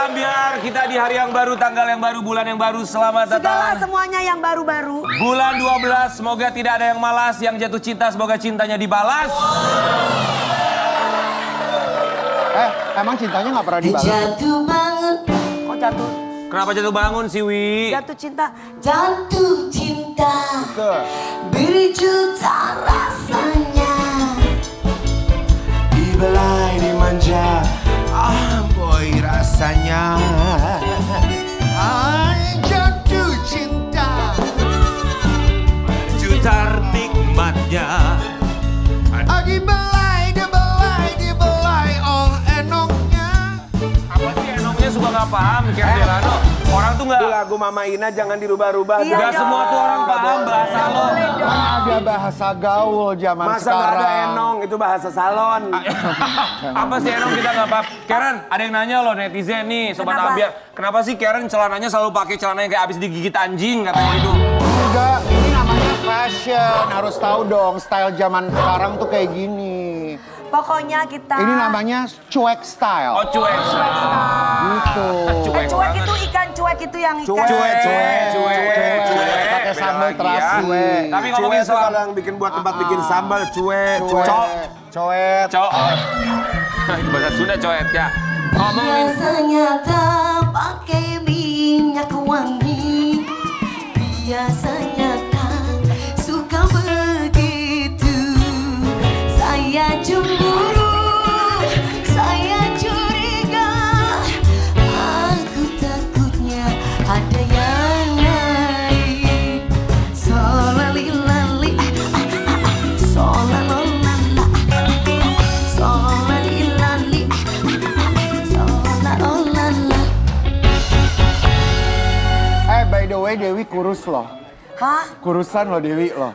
Ambyar, kita di hari yang baru, tanggal yang baru, bulan yang baru. Selamat datang. Segala semuanya yang baru-baru. Bulan 12, semoga tidak ada yang malas. Yang jatuh cinta, semoga cintanya dibalas. Emang cintanya nggak pernah dibalas? Jatuh bangun. Kok jatuh? Kenapa jatuh bangun sih, Wi? Jatuh cinta. Jatuh cinta. Betul. Berjuta rasanya. Dibelai, dimanja, boy rasanya. Jatuh cinta, Jutar nikmatnya. dibelai, oh enoknya. Apa sih enoknya suka nggak paham, Kira Delano? Orang tuh nggak... Itu lagu Mama Ina jangan dirubah-rubah. Iya, Gak semua tuh orang paham bahasa lo. Kan ada bahasa gaul zaman Masa sekarang. nggak ada enong, itu bahasa salon. Apa sih enong kita nggak paham? Karen, ada yang nanya loh netizen nih, Sobat Kenapa? Ambyar. Kenapa sih Karen celananya selalu pakai celana yang kayak abis digigit anjing katanya itu? Enggak, ini namanya fashion. Harus tahu dong, style zaman sekarang tuh kayak gini. Pokoknya kita. Ini namanya cuek style. Oh cuek. Gitu. Cuek itu ikan cuek itu yang ikan. Cuek. Pakai sambal Beda lagi terasi. ya. Tapi Cuek ngomongin itu soal kalau yang bikin buat tempat bikin sambal, cuek. Coet. Itu bahasa Sunda coet ya. Ngomongin Biasanya tak pakai minyak wangi. Biasanya tak suka begitu. Saya cemburu, saya curiga. Aku takutnya ada yang lain. Solalilali, solalolala, solalilali, solalolala. By the way, Dewi kurus loh. Hah? Kurusan loh Dewi loh.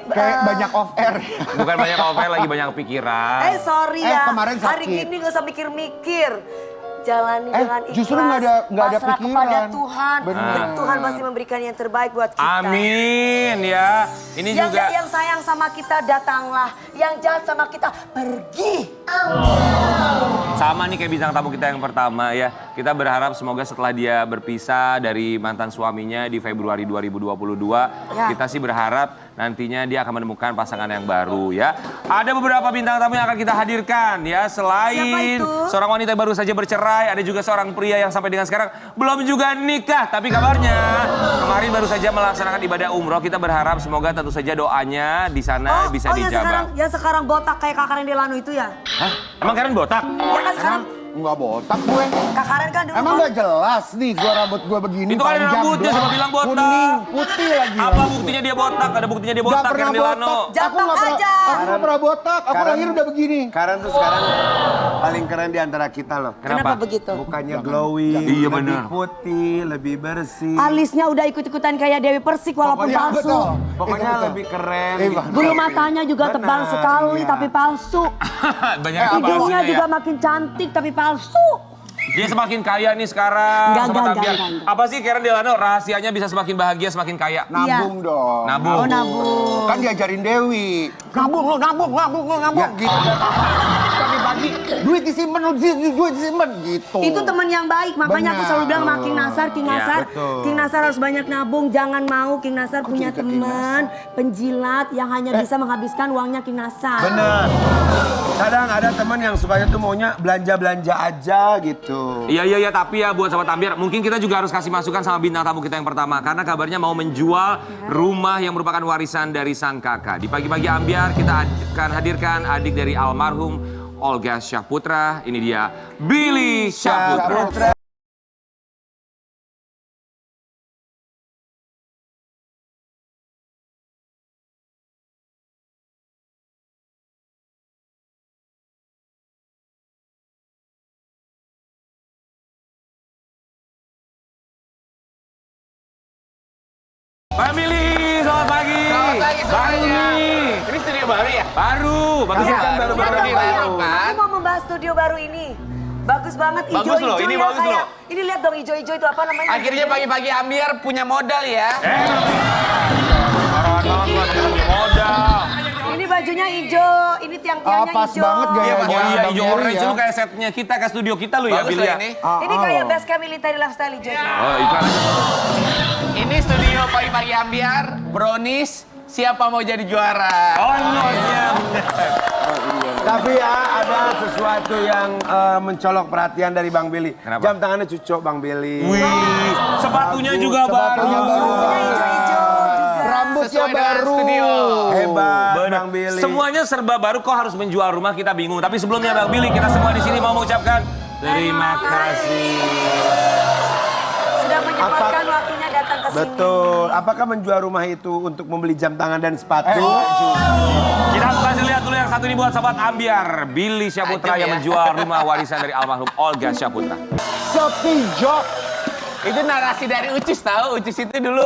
Kayak banyak off air. bukan banyak over lagi banyak pikiran. Sorry ya. Kemarin Hari sakit. gini gak usah mikir-mikir. Jalani dengan ikhlas. Justru nggak ada pasrah pikiran. kepada Tuhan. Benar. Dan Tuhan pasti memberikan yang terbaik buat kita. Amin ya. Ini Yang, juga yang sayang sama kita datanglah. Yang jahat sama kita pergi. sama nih kayak bintang tamu kita yang pertama ya. Kita berharap semoga setelah dia berpisah dari mantan suaminya di Februari 2022, Ya. kita sih berharap nantinya dia akan menemukan pasangan yang baru ya. Ada beberapa bintang tamu yang akan kita hadirkan ya. Selain Siapa itu? seorang wanita yang baru saja bercerai, ada juga seorang pria yang sampai dengan sekarang belum juga nikah. Tapi kabarnya kemarin baru saja melaksanakan ibadah umroh. Kita berharap semoga tentu saja doanya di sana bisa dijabah. yang sekarang botak kayak Kak Karen Delano itu ya? Hah? Emang Karen botak? Ya kan sekarang Enggak botak gue. Kak Karen kan dulu Emang kan- nggak jelas nih rambut gue begini. Itu kan ada panjang, rambutnya, blond, siapa bilang botak? Kuning, putih lagi. Apa rambut buktinya dia botak? Ada buktinya dia gue. Nggak botak, pernah Karen Delano. botak. Jambak aja. Aku nggak pernah botak. Aku Karen- lahir udah begini. Karen tuh sekarang paling keren di antara kita loh. Kenapa begitu? Mukanya glowing, Iya, lebih bener. putih, lebih bersih. Alisnya udah ikut-ikutan kayak Dewi Persik walaupun Pokoknya palsu. betul. Pokoknya Itu betul. lebih keren. Iya, gitu. Bulu matanya juga Benar, tebal sekali iya. tapi palsu. Banyak apa Hidungnya maksudnya juga ya? makin cantik tapi palsu. Dia semakin kaya nih sekarang. Enggak, Sobat enggak, Ambyar. enggak. Apa sih Karen Delano rahasianya bisa semakin bahagia, semakin kaya? Nabung dong. Nabung. Oh, nabung. Kan diajarin Dewi. Nabung lo, nabung. Ya gitu. Pagi-pagi duit disimpan, duit disimpan gitu. Itu teman yang baik, makanya aku Benar. selalu bilang sama King Nasar, King Iya, Nasar, betul. King Nasar harus banyak nabung, jangan mau King Nasar punya jadi ke King teman penjilat yang hanya bisa menghabiskan uangnya King Nasar. Bener. Kadang ada teman yang sukanya tuh maunya belanja-belanja aja gitu. Iya, tapi ya buat Sobat Ambyar, mungkin kita juga harus kasih masukan sama bintang tamu kita yang pertama. Karena kabarnya mau menjual rumah yang merupakan warisan dari sang kakak. Di pagi-pagi Ambyar kita akan hadirkan adik dari almarhum Olga Syahputra. Ini dia, Billy Syahputra. Pak Billy, selamat pagi. Selamat pagi semuanya. Baru nih. Ini studio baru ya? Baru, bagus ya? baru-baru Lihat dong, ini baru Bang. kan? Aku mau membahas studio baru ini. Bagus banget, Bagus hijau-hijau loh, ini ya bagus kayak. loh. Ini lihat dong hijau-hijau itu apa namanya? Akhirnya pagi-pagi Ambyar punya modal ya. Parahan banget gua punya modal. Ini bajunya hijau, ini tiang-tiangnya pas hijau. banget gayanya. Oh iya, Bang hijau Billy orange ya. lu kayak setnya kita ke studio kita lu ya, Bagus Billy lah ya. ini. Ini kayak base camp military lifestyle hijau. Oh, iklan aja. Ini studio pagi-pagi ambiar, brownies, siapa mau jadi juara? Oh, iya. Tapi ya ada sesuatu yang mencolok perhatian dari Bang Billy. Kenapa? Jam tangannya cucok Bang Billy. Wih, sepatunya juga baru. Sepatunya baru. Hijau-hijau juga. Rambutnya Sesuai dengan baru. studio. Hebat Bener. Bang Billy. Semuanya serba baru, kok harus menjual rumah, kita bingung. Tapi sebelumnya Bang Billy, kita semua di sini mau mengucapkan terima kasih. Sudah menyempatkan waktunya datang ke sini. Betul. Apakah menjual rumah itu untuk membeli jam tangan dan sepatu? Kita kasih lihat dulu yang satu ini buat Sobat Ambiar. Billy Syaputra Ajeng yang ya. menjual rumah warisan dari almarhum Olga Syaputra. Sepi job. Itu narasi dari Ucus tahu. Ucus itu dulu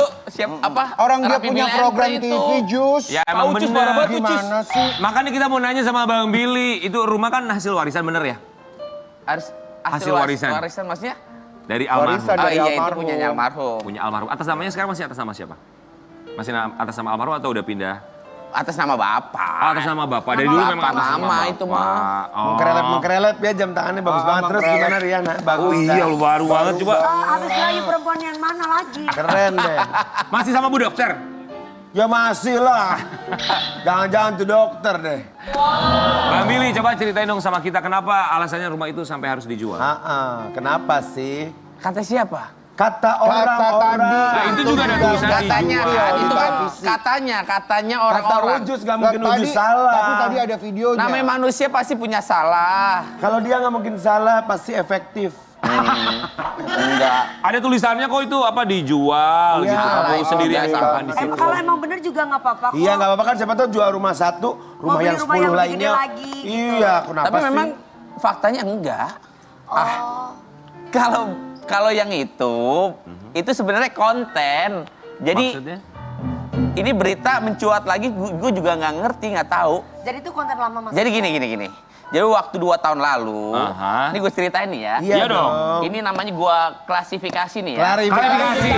apa? Orang dia Rapi punya Milenter program itu. TV, Jus. Ya emang Ucus bener. parah banget, Ucus. Gimana sih? Makanya kita mau nanya sama Bang Billy, itu rumah kan hasil warisan bener ya? Harus Hasil warisan. Warisan maksudnya? Dari almarhum. Warisan. Oh Dari iya itu almarhum. punyanya almarhum. Punya almarhum. Atas namanya sekarang masih atas nama siapa? Masih atas nama almarhum atau udah pindah? Atas nama bapak. Oh, atas nama bapak. Dari dulu Nama memang bapak, atas nama nama bapak. itu mah. Oh. Mengkerelet ya jam tangannya bagus banget. Terus mengkerelet. gimana Riana? Bagus. Oh iya, lu baru banget coba. Habis lagi perempuan yang mana lagi? Keren deh. Masih sama Bu Dokter? Ya masih lah. Jangan-jangan tuh dokter deh. Bang Billy, coba ceritain dong sama kita kenapa alasannya rumah itu sampai harus dijual. Kenapa sih? Kata siapa? Kata tadi. orang-orang. Nah, itu juga ada tulisan Katanya dijual. kan, itu kan Televisi. katanya Kata orang-orang. Ujus gak mungkin Ujus salah. Tapi tadi ada videonya. Namanya manusia pasti punya salah. Kalau dia nggak mungkin salah, pasti efektif. Enggak. Ada tulisannya kok itu apa dijual Iya, gitu. Kamu itu sendiri yang biasa. simpan di situ. Kalau emang bener juga nggak apa-apa kok. Iya nggak apa-apa kan siapa tahu jual rumah satu, rumah beli yang rumah 10 yang lebih lainnya. gede lagi, gitu. Iya, kenapa Tapi sih? memang faktanya enggak. Kalau yang itu sebenarnya konten. Jadi Maksudnya? ini berita mencuat lagi, gue juga nggak ngerti, nggak tahu. Jadi itu konten lama mas. Jadi gini. Jadi waktu 2 tahun lalu, Aha. ini gue ceritain nih ya. Iya dong. Ini namanya gue klasifikasi nih ya. Klarifikasi.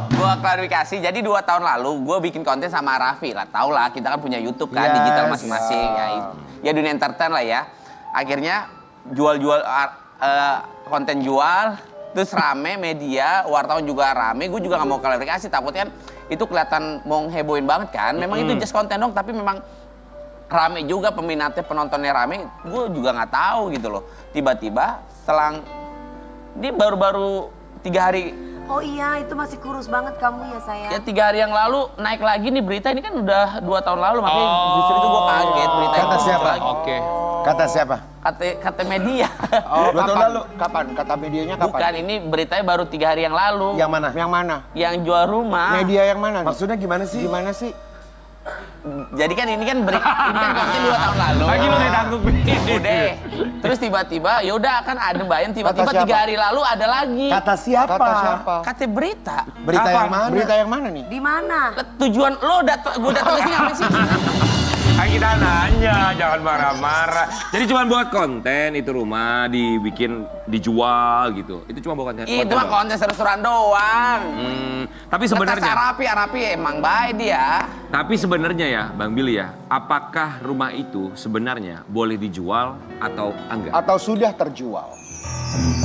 Gue klarifikasi, jadi 2 tahun lalu gue bikin konten sama Raffi lah. Tau lah, kita kan punya YouTube kan, Yes. digital masing-masing. Ya dunia entertain lah ya. Akhirnya jual-jual, konten jual, terus rame media, wartawan juga rame. Gue juga gak mau klarifikasi, takutnya kan itu kelihatan mau hebohin banget kan. Memang itu just konten dong, tapi memang rame juga peminatnya, penontonnya rame. Gue juga nggak tahu gitu loh. Tiba-tiba selang, ini baru-baru 3 hari. Oh iya, itu masih kurus banget kamu ya sayang. Ya 3 hari yang lalu naik lagi nih berita, ini kan udah 2 tahun lalu, makanya justru itu gue kaget berita Kata itu siapa? lagi. Oke. Kata siapa? Kata media. Oh, 2 tahun kapan? lalu. Kapan? Kata medianya kapan? Bukan, ini beritanya baru 3 hari yang lalu. Yang mana? Yang mana? Yang jual rumah. Media yang mana? nih? Maksudnya gimana sih? Gimana sih? Jadi kan ini kan konten 2 tahun lalu. Lagi lu ditanggup. Udah. Terus tiba-tiba ya udah kan ada bayang, tiba-tiba Kata siapa? 3 hari lalu ada lagi. Kata siapa? Kata siapa? Kata berita. Berita Apa? yang mana? Berita yang mana nih? Di mana? Tujuan lo gue datang ke sini apa sih? Kan kita nanya, jangan marah-marah. Jadi cuma buat konten itu rumah dibikin dijual gitu. Itu cuma buat konten. Itu mah konten seru-seruan doang. Tapi Sebenarnya sebenarnya, Arapi emang baik dia. tapi sebenarnya ya, Bang Billy ya, apakah rumah itu sebenarnya boleh dijual atau enggak? Atau sudah terjual?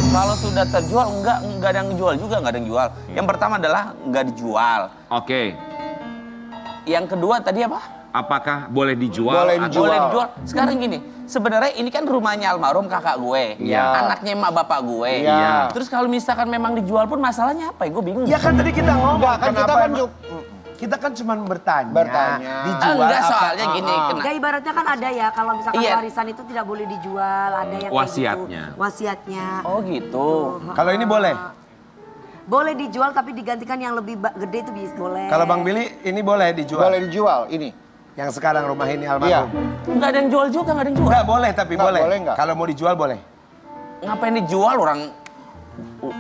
Kalau sudah terjual enggak ada yang jual juga, enggak ada yang jual. Yang pertama adalah enggak dijual. Oke. Yang kedua tadi apa? Apakah boleh dijual? Boleh atau- dijual. Boleh dijual. Sekarang gini, sebenarnya ini kan rumahnya almarhum kakak gue, Iya. anaknya emak bapak gue. Iya. Terus kalau misalkan memang dijual pun masalahnya apa ya? Gue bingung. Ya kan tadi kita ngomong. Enggak, kan kita kenapa kan emang- kita kan cuma bertanya. Bertanya. Dijual enggak, apa? soalnya gini, Ya ibaratnya kan ada ya, kalau misalkan Iya. warisan itu tidak boleh dijual, ada yang kayak Wasiatnya. gitu. Wasiatnya. Oh gitu. Kalau ini boleh. Boleh dijual tapi digantikan yang lebih gede itu bisa boleh. Kalau Bang Billy ini boleh dijual. Boleh dijual ini. Yang sekarang rumah ini Iya. almarhum. Enggak ada yang jual juga, enggak ada yang jual. Enggak boleh tapi Nggak, boleh. boleh nggak? Kalau mau dijual boleh. Ngapain dijual orang?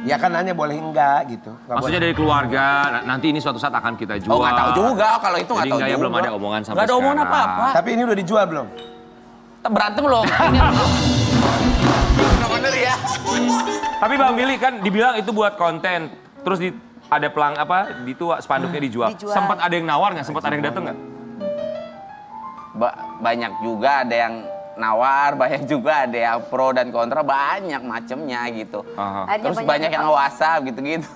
Ya kan nanya boleh enggak gitu. Nggak Maksudnya dari keluarga, nanti ini suatu saat akan kita jual. Oh nggak tahu juga, kalau itu nggak Jadi tahu enggak ya, juga. belum ada omongan sampai Nggak ada omongan sekarang. apa-apa. Tapi ini udah dijual belum? Berantem loh. Bener ya. Tapi Bang Billy kan dibilang itu buat konten. Terus ada pelang apa? Itu spanduknya dijual. Dijual. Sempat ada yang nawar nggak? Sempat ada yang datang nggak? banyak juga ada yang nawar, banyak juga ada yang pro dan kontra, banyak macemnya gitu. Akhirnya Terus banyak yang WhatsApp gitu-gitu.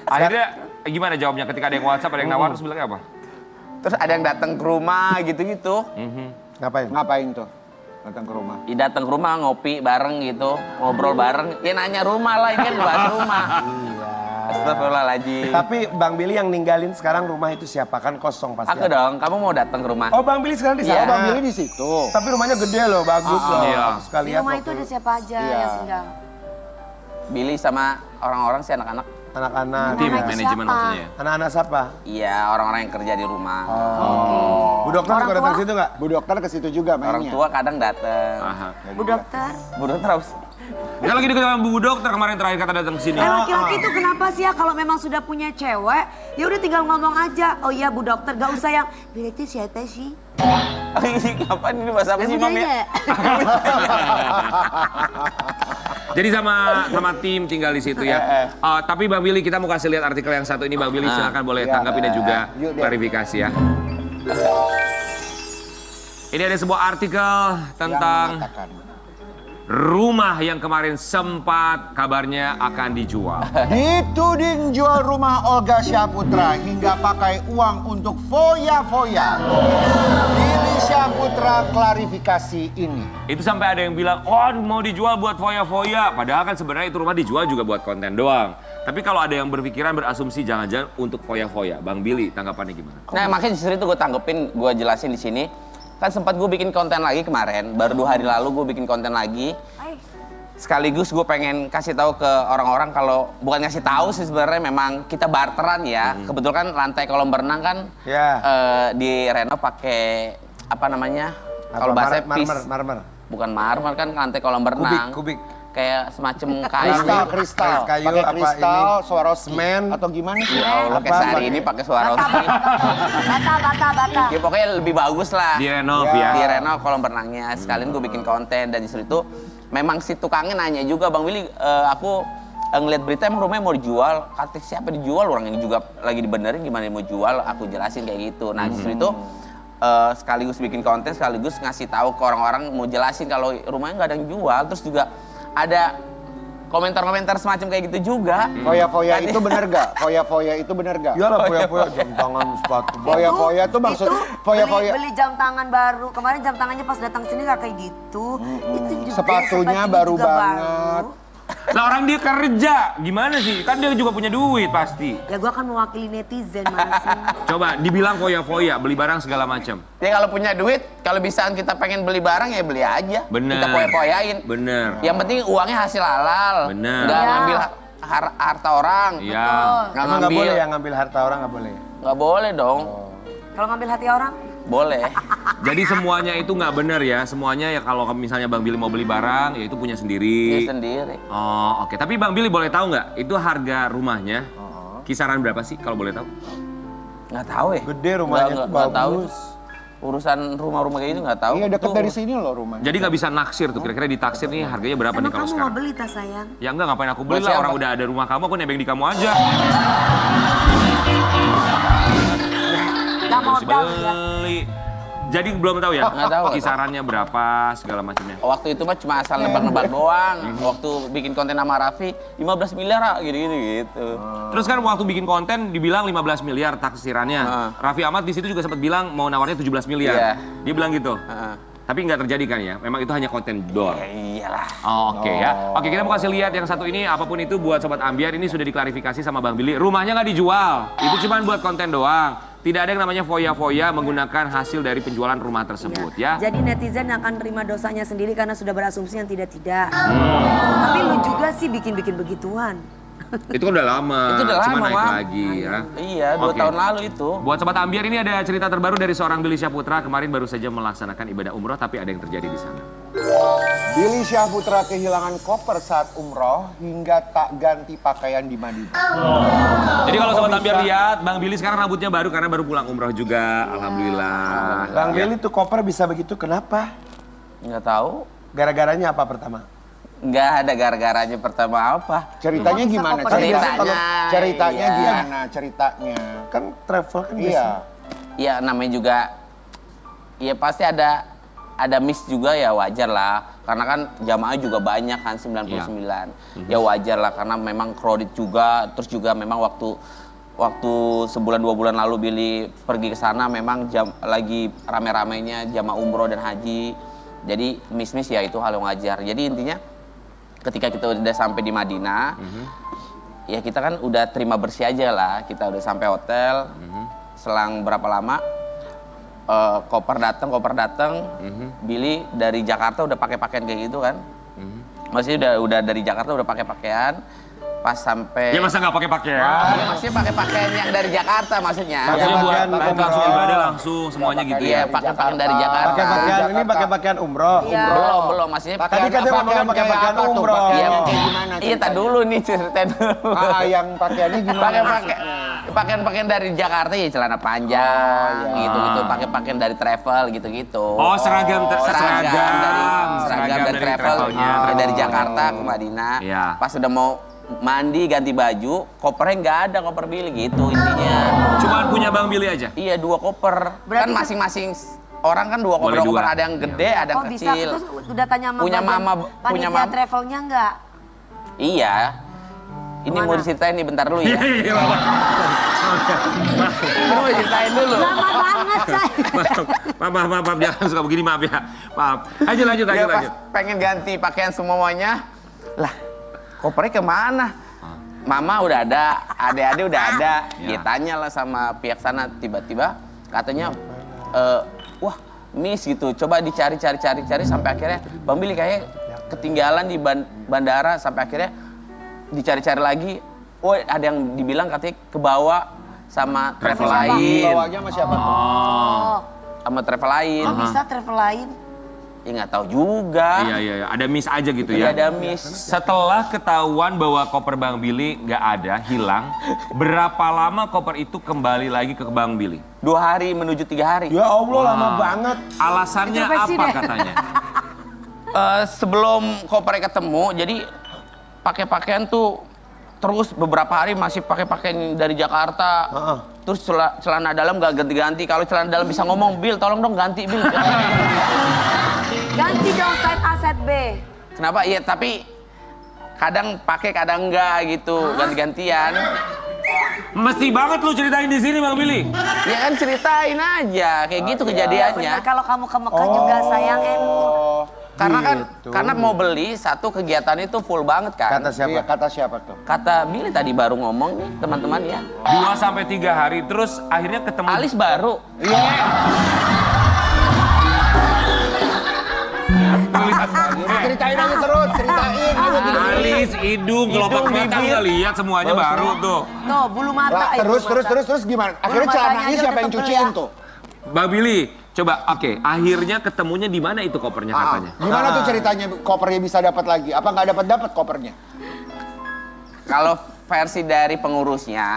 Akhirnya gimana jawabnya ketika ada yang WhatsApp, ada yang nawar, terus bilangnya apa? Terus ada yang datang ke rumah gitu-gitu. Ngapain tuh? Datang ke rumah. Datang ke rumah ngopi bareng gitu, ngobrol bareng. Ya nanya rumah lah, ini kan bahas rumah. Astagfirullahaladzim. Tapi Bang Billy yang ninggalin sekarang rumah itu siapa? Kan kosong pasti. Aku dong, kamu mau datang ke rumah? Oh Bang Billy sekarang di sana? Iya. Bang Billy di situ. Tapi rumahnya gede loh, bagus loh. Iya. Aku suka Di lihat rumah waktu itu ada siapa aja Iya. yang tinggal? Billy sama orang-orang sih anak-anak. anak-anak. Tim Anak-anak manajemen siapa? maksudnya ya? Anak-anak siapa? Iya, orang-orang yang kerja di rumah. Bu dokter Orang juga datang tua? situ nggak? Bu dokter ke situ juga mainnya. Orang tua kadang datang. Aha. Bu dokter. Bu dokter harus Dia lagi deket sama Bu Dokter kemarin terakhir kata datang ke sini. Laki-laki itu kenapa sih ya kalau memang sudah punya cewek, ya udah tinggal ngomong aja. Oh iya Bu dokter, gak usah yang Bila itu siapa sih? Kapan ini bahasa apa sih, Mam ya? Jadi sama tim tinggal di situ ya. Tapi Bang Billy, kita mau kasih lihat artikel yang satu ini. Bang Billy silakan boleh tanggapi dan juga Yuk, deh. klarifikasi ya. Ini ada sebuah artikel tentang rumah yang kemarin sempat kabarnya akan dijual. Dituding jual rumah Olga Syahputra hingga pakai uang untuk foya-foya. Billy Syahputra klarifikasi ini. Itu sampai ada yang bilang, oh mau dijual buat foya-foya. Padahal kan sebenarnya itu rumah dijual juga buat konten doang. Tapi kalau ada yang berpikiran berasumsi jangan-jangan untuk foya-foya. Bang Billy, tanggapannya gimana? Nah, makanya justru itu gue tanggepin, gue jelasin di sini. Kan sempat gue bikin konten lagi kemarin, baru 2 hari lalu gue bikin konten lagi. Sekaligus gue pengen kasih tahu ke orang-orang kalau bukan ngasih tahu sih sebenarnya memang kita barteran ya. Kebetulan kan lantai kolam berenang kan di renov pakai apa namanya? Kalau bahasa marmer. Bukan marmer kan lantai kolam berenang. Kubik. Kayak semacam kayu. Kristal. Kayu, Pakai apa kristal, ini? Swarovski Semen. atau gimana? Ya Allah, kayak sehari ini pakai Swarovski. Bata. Ya pokoknya lebih bagus lah. Di renov Ya. ya. Di renov kolam berenangnya. Sekalian gue bikin konten dan justru itu memang si tukangnya nanya juga, Bang Willy, aku ngeliat berita emang rumahnya mau dijual. Kata siapa dijual, orang ini juga lagi dibenerin gimana mau jual, aku jelasin kayak gitu. Nah justru itu sekaligus bikin konten, sekaligus ngasih tahu ke orang-orang, mau jelasin kalau rumahnya nggak ada yang jual. Terus juga ada komentar-komentar semacam kayak gitu juga. Foya-foya itu bener gak? Foya-foya itu bener gak? Iyalah foya-foya jam tangan sepatu. Foya-foya tuh maksud itu foya-foya. beli jam tangan baru. Kemarin jam tangannya pas datang sini gak kayak gitu. Itu juga Sepatunya baru banget. Lah orang dia kerja, gimana sih? Kan dia juga punya duit pasti. Ya gua akan mewakili netizen mana sih. Coba dibilang foya-foya, beli barang segala macam. Ya kalau punya duit, kalau bisa kita pengen beli barang ya beli aja. Bener. Kita poya-poyain. Bener. Yang penting uangnya hasil halal. Bener. Nggak Iya. ngambil harta orang. Iya. Nggak Emang nggak ngambil. boleh ya ngambil harta orang, nggak boleh. Nggak boleh dong. Kalau ngambil hati orang, Boleh. Jadi semuanya itu nggak benar ya. Semuanya ya kalau misalnya Bang Billy mau beli barang, ya itu punya sendiri. Dia sendiri. Oh oke. Tapi Bang Billy boleh tahu nggak? Itu harga rumahnya kisaran berapa sih kalau boleh tahu? Nggak tahu ya. Gede rumahnya tuh, Nggak tahu. bagus. Urusan rumah-rumah kayak gitu nggak tahu. Iya deket Tuh, dari sini loh rumahnya. Jadi nggak bisa naksir tuh. Kira-kira ditaksir nih harganya berapa nih emang kalau kamu mau sekarang? beli tas sayang? Ya enggak, ngapain aku beli Buat lah. siapa? Orang udah ada rumah kamu, aku nebeng di kamu aja. Gak mau Mesti down ya. beli. Jadi belum tahu ya? Nggak tahu. Kisarannya berapa segala macamnya. Waktu itu mah cuma asal nebak-nebak doang. Waktu bikin konten sama Raffi, 15 miliar ah, gitu. Terus kan waktu bikin konten dibilang 15 miliar taksirannya. Raffi Ahmad di situ juga sempat bilang mau nawarnya 17 miliar. Iya. Dia bilang gitu. Heeh. Tapi nggak terjadi kan ya? Memang itu hanya konten doang. Ya iyalah. Oke ya. Oke, kita mau kasih lihat yang satu ini, apapun itu buat Sobat Ambiar, ini sudah diklarifikasi sama Bang Billy. Rumahnya nggak dijual, itu cuma buat konten doang. Tidak ada yang namanya foya-foya menggunakan hasil dari penjualan rumah tersebut ya. Jadi netizen akan terima dosanya sendiri karena sudah berasumsi yang tidak-tidak. Tapi lu juga sih bikin-bikin begituan. Itu kan udah lama, Itu udah cuma lama, naik Mam. lagi ya. Iya, 2 Oke. tahun lalu itu. Buat Sobat Ambiar, ini ada cerita terbaru dari seorang Billy Syahputra. Kemarin baru saja melaksanakan ibadah umroh, tapi ada yang terjadi di sana. Billy Syahputra kehilangan koper saat umroh hingga tak ganti pakaian di Madinah. Jadi kalau Sobat Ambiar lihat, Bang Billy sekarang rambutnya baru karena baru pulang umroh juga. Alhamdulillah. Bang Billy tuh koper bisa begitu, kenapa? Nggak tahu. Gara-garanya apa pertama? Nggak ada gara-garanya pertama apa. Ceritanya Bisa gimana? koper Ceritanya iya. gimana? Ceritanya. Kan travel kan Iya. Ya namanya juga Ya pasti ada miss juga ya wajar lah. Karena kan jamaah juga banyak kan 99. Ya wajar lah karena memang crowded juga. Terus juga memang waktu sebulan 2 bulan lalu Billy pergi ke sana memang lagi rame-ramenya jamaah umroh dan haji. Jadi miss ya itu hal yang wajar. Jadi intinya ketika kita udah sampai di Madinah, ya kita kan udah terima bersih aja lah. Kita udah sampai hotel, selang berapa lama koper datang, Billy dari Jakarta udah pakai pakaian kayak gitu kan. Maksudnya udah dari Jakarta udah pakai pakaian. Pas sampai Ya masa nggak pakai pakaian? ya maksudnya pakai pakaian yang dari Jakarta maksudnya. Maksudnya buat pakaian langsung umroh. ibadah langsung semuanya gitu Iya, ya? pakai pakaian dari Jakarta. Pakai pakaian ini pakai pakaian umroh. Iya. Belum, maksudnya Tadi katanya ngomongnya pakai pakaian umroh. Iya, Kayak gimana? Iya, tak dulu nih ceritain dulu. Yang pakaiannya gimana? Pakaian dari Jakarta ya celana panjang gitu-gitu, pakai pakaian dari travel gitu-gitu. Oh, seragam seragam dari travel travelnya. dari Jakarta ke Madinah. Iya. Pas udah mau mandi ganti baju, kopernya nggak ada, koper Billy gitu intinya. Cuman punya Bang Billy aja? Iya 2 koper. Berarti Kan masing-masing orang kan 2 Boleh koper, dua. ada yang gede, ada yang Oh bisa, kecil. terus udah tanya sama Punya bagian mama- punya panitia mama. travelnya enggak? Iya. Ini mau Mana? diceritain nih bentar dulu ya. Iya, Bapak. Ini mau diceritain dulu. Lama banget saya. Maaf, jangan suka begini, maaf ya. Maaf. Lanjut. Dia pas pengen ganti pakaian semuanya, lah kopernya kemana? Mama udah ada, adik-adik udah ada. Dia tanya lah sama pihak sana, tiba-tiba katanya, wah miss gitu. Coba dicari sampai akhirnya Bang Billy kayak ketinggalan di bandara sampai akhirnya dicari-cari lagi. Oh ada yang dibilang katanya kebawa sama travel lain, Bawanya sama siapa tuh? Oh, sama travel lain. kok bisa travel lain? Ya nggak tahu juga. Iya. Ada miss aja gitu Iya ya? ada miss. Setelah ketahuan bahwa koper Bang Billy nggak ada, hilang, berapa lama koper itu kembali lagi ke Bang Billy? 2 hari menuju 3 hari. Ya Allah lama banget. Alasannya Introspeksi apa deh. katanya? Sebelum kopernya ketemu, jadi pakai pakaian tuh terus beberapa hari masih pakai pakaian dari Jakarta. Terus celana dalam gak ganti-ganti. Kalau celana dalam bisa ngomong, Bil, tolong dong ganti, Bil. Ganti dong side A, side B. Kenapa? Iya, tapi kadang pakai, kadang enggak gitu, ganti-gantian. Mesti banget lu ceritain di sini Bang Billy. Ya kan ceritain aja, kayak gitu kejadiannya. Bener, kalau kamu ke Mekah juga sayang Karena mau beli satu kegiatan itu full banget kan. Kata siapa? Iya, kata siapa tuh? Kata Billy tadi baru ngomong nih teman-teman ya. 2-3 hari, terus akhirnya ketemu. Alis baru. Ceritain aja terus, ceritain. Alis, hidung, kelopak mata nggak lihat semuanya baru tuh. Tuh, bulu mata. Lah, terus gimana? Akhirnya matanya celananya aja siapa yang ketutup cuciin ya. tuh? Bang Billy, coba oke, akhirnya ketemunya di mana itu kopernya katanya? Gimana tuh ceritanya kopernya bisa dapat lagi? Apa nggak dapat kopernya? Kalau versi dari pengurusnya,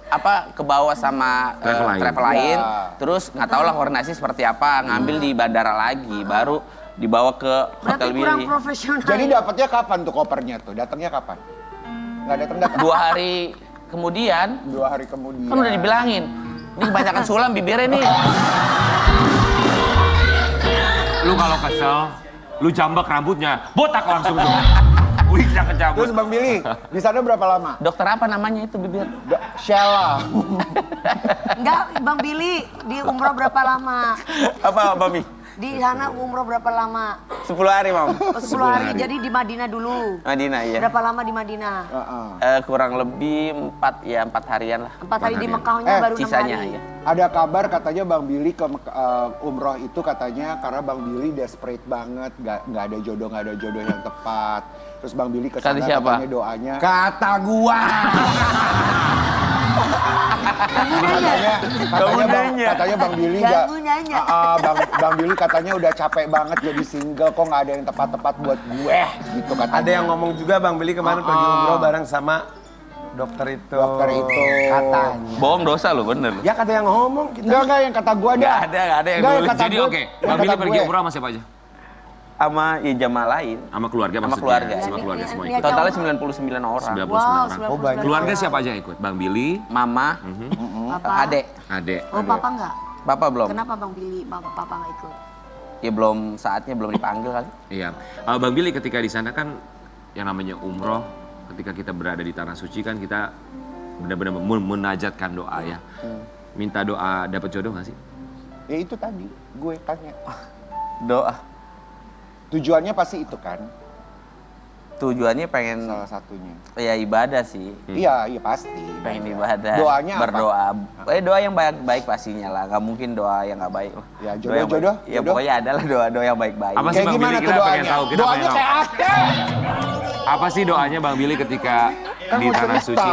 apa ke bawah sama travel lain, terus nggak tahu lah koordinasi seperti apa, ngambil di bandara lagi, baru dibawa ke Berarti hotel kurang Billy. profesional. Jadi dapatnya kapan tuh kopernya tuh? Datangnya kapan? Nggak datang. 2 hari kemudian, 2 hari kemudian. kan udah dibilangin, ini kebanyakan sulam bibirnya nih. Lu kalau kesel, lu jambak rambutnya, botak langsung tuh. Wignya kecabut. Terus Bang Billy, di sana berapa lama? Dokter apa namanya itu bibir? Sheila. Enggak, Bang Billy, di umroh berapa lama? Apa Mami? Di sana umroh berapa lama? 10 hari Mam. Oh, 10 hari, jadi di Madinah dulu. Madinah ya. Berapa lama di Madinah? Kurang lebih 4 harian lah. 4 hari di Mekahnya baru 6 Sisanya hari. ya. Ada kabar katanya Bang Billy ke umroh itu katanya karena Bang Billy desperate banget, nggak ada jodoh yang tepat. Terus Bang Billy kesana Kata siapa? katanya doanya. Kata gua. Katanya Bang Billy nggak. Kamu nanya. Bang Billy katanya udah capek banget jadi single, kok nggak ada yang tepat-tepat buat gue, gitu katanya. Ada yang ngomong juga Bang Billy kemarin pergi umroh bareng sama dokter itu. Katanya. Bohong dosa lo bener. Ya kata yang ngomong kita. Enggak yang kata gue ada. Nggak ada yang Nggak, dulu. kata Jadi gue- oke, yang Bang Billy kata pergi gue. umroh sama siapa aja? Sama ya jamaah lain. Sama keluarga Sama maksudnya? keluarga. Sama keluarga semua Ini- ikut. Totalnya 99 orang. 99 Wow, orang. 99 Keluarga orang. siapa aja yang ikut? Bang Billy, Mama, Papa. adek. adek. Oh, papa enggak? Papa belum. Kenapa Bang Billy, Papa nggak ikut? Ya belum saatnya, belum dipanggil kali. Iya. Bang Billy ketika di sana kan yang namanya umroh, ketika kita berada di tanah suci kan kita benar-benar menajatkan doa ya. Minta doa dapat jodoh nggak sih? Ya itu tadi, gue tanya. Doa. Tujuannya pasti itu kan, Tujuannya pengen salah satunya. ya ibadah sih. Iya, iya pasti. Pengen ibadah. Doanya apa? Berdoa. Doa yang baik-baik pastinya lah. Gak mungkin doa yang gak baik. Ya, Doa yang jodoh-jodoh, baik. Ya jodoh. pokoknya adalah doa-doa yang baik-baik. Apa sih Kayak Bang gimana Billy? tuh Kita pengen doanya? tahu. Kita Doanya pengen tahu. kayak apa? Apa sih doanya Bang Billy ketika Kan di mau tanah cerita. suci?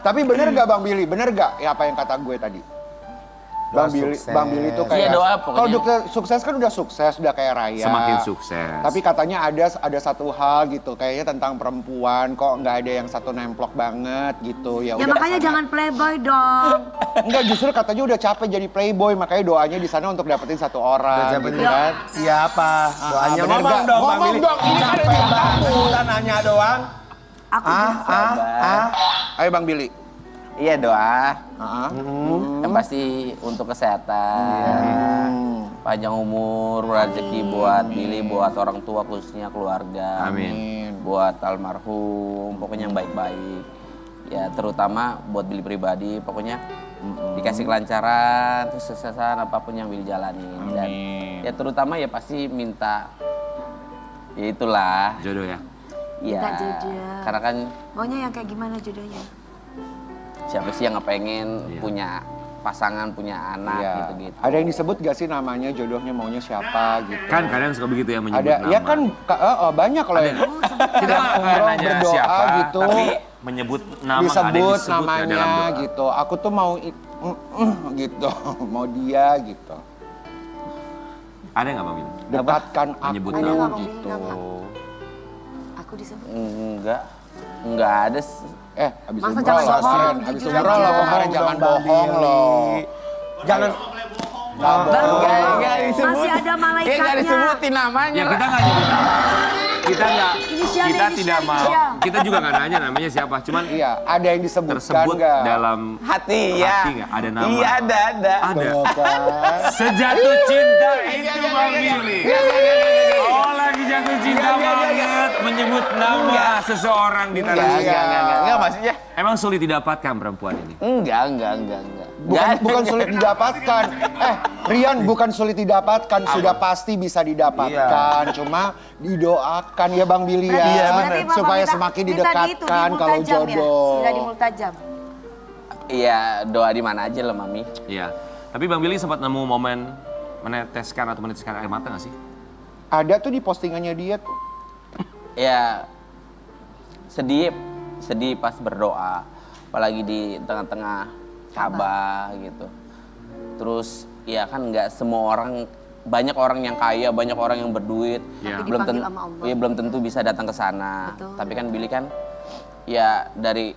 Tapi bener gak Bang Billy? Bener gak ya apa yang kata gue tadi? Bang Billy tuh kayak Iya, doa pokoknya. kalau sukses kan udah sukses, udah kayak Raya. Semakin sukses. Tapi katanya ada satu hal gitu, kayaknya tentang perempuan kok nggak ada yang satu nemplok banget gitu. Ya udah makanya kesana. jangan playboy dong. Enggak, justru katanya udah capek jadi playboy, makanya doanya di sana untuk dapetin satu orang gitu kan. Siapa? Doanya bener ngomong gak? dong, Bang Ngomong Billy. dong, ini kan Capek banget, kita nanya doang. Aku juga. Ayo Bang Billy. Iya doa. Yang Hmm. pasti untuk kesehatan. Panjang umur, rezeki buat Billy, buat orang tua khususnya keluarga. Amin. Buat almarhum, pokoknya yang baik-baik. Ya terutama buat Billy pribadi, pokoknya dikasih kelancaran, kesuksesan apapun yang Billy jalani. Dan ya terutama ya pasti minta, ya itulah. Jodoh ya. Ya, Minta jodoh. karena kan Maunya yang kayak gimana jodohnya? siapa sih yang nggak pengen punya pasangan, punya anak Iya. gitu-gitu. Ada yang disebut gak sih namanya jodohnya maunya siapa gitu? Kan kadang suka begitu ya menyebut Ada, nama. ya kan banyak kalau yang Kita nggak umroh nanya berdoa siapa, gitu. tapi menyebut nama nggak ada yang disebut disebut ya namanya dalam doa. gitu. Aku tuh mau gitu, mau dia gitu. Ada nggak Bang Billy? Dekatkan aku Menyebut nama. Ada nggak, Bang gitu. Billy, nama? Aku disebut. Enggak ada. Habis Masa umroh jangan loh, bohong, Sin. Habis jujur umroh aja. loh kemarin jangan Bang bohong Billy. loh. Jangan. Baru Enggak disebut. masih ada Kayak malaikatnya. nggak disebutin namanya. Ya kita nggak nyebut nama. Kita nggak, Inisial, kita inisial, tidak mau. inisial. Kita juga nggak nanya namanya siapa. Cuman Iya, ada yang disebutkan tersebut nggak? dalam Hati ya. Hati nggak? Ada nama. Iya ada. ada. Tuh kan. Sejatuh cinta itu Bang Billy. Oh lagi jatuh cinta banget menyebut nama seseorang di tanah suci. Enggak maksudnya. Emang sulit didapatkan perempuan ini? Enggak. Bukan sulit didapatkan. Rian bukan sulit didapatkan, sudah pasti bisa didapatkan. Cuma didoakan ya Bang Billy ya. Iya, Berarti Bapak Supaya minta- semakin minta di didekatkan itu, di kalau multajam ya? jodoh. Tidak di multajam. Iya doa di mana aja lah mami. Iya. Tapi Bang Billy sempat nemu momen meneteskan air mata nggak sih? Ada tuh di postingannya dia tuh. Ya sedih pas berdoa, apalagi di tengah-tengah Ka'bah gitu. Terus ya kan nggak semua orang, banyak orang yang kaya, banyak orang yang berduit, Ya. Tapi belum dipanggil tentu, sama Allah. ya belum tentu bisa datang ke sana. Betul. Tapi kan Billy kan ya dari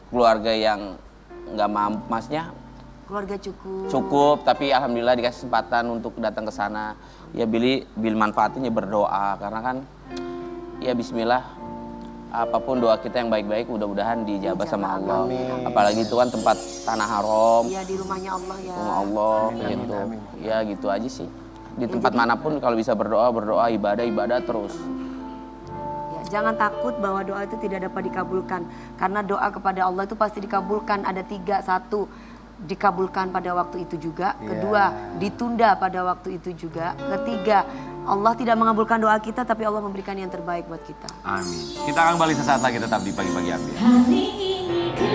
keluarga yang nggak mampu, maksudnya Keluarga cukup. cukup, tapi alhamdulillah dikasih kesempatan untuk datang ke sana. Ya Billy manfaatinnya berdoa karena kan ya Bismillah, apapun doa kita yang baik-baik mudah-mudahan dijabah sama Allah. Apalagi itu kan tempat tanah haram, Iya di rumahnya Allah ya. rumah Allah gitu. Ya gitu aja sih. Di tempat manapun kalau bisa berdoa ibadah terus. Ya, jangan takut bahwa doa itu tidak dapat dikabulkan. Karena doa kepada Allah itu pasti dikabulkan. Ada 3, 1 dikabulkan pada waktu itu juga. Kedua, ditunda pada waktu itu juga. Ketiga, Allah tidak mengabulkan doa kita tapi Allah memberikan yang terbaik buat kita. Amin. Kita akan balik sesaat lagi tetap di Pagi-Pagi Ambiar. Hari ini ku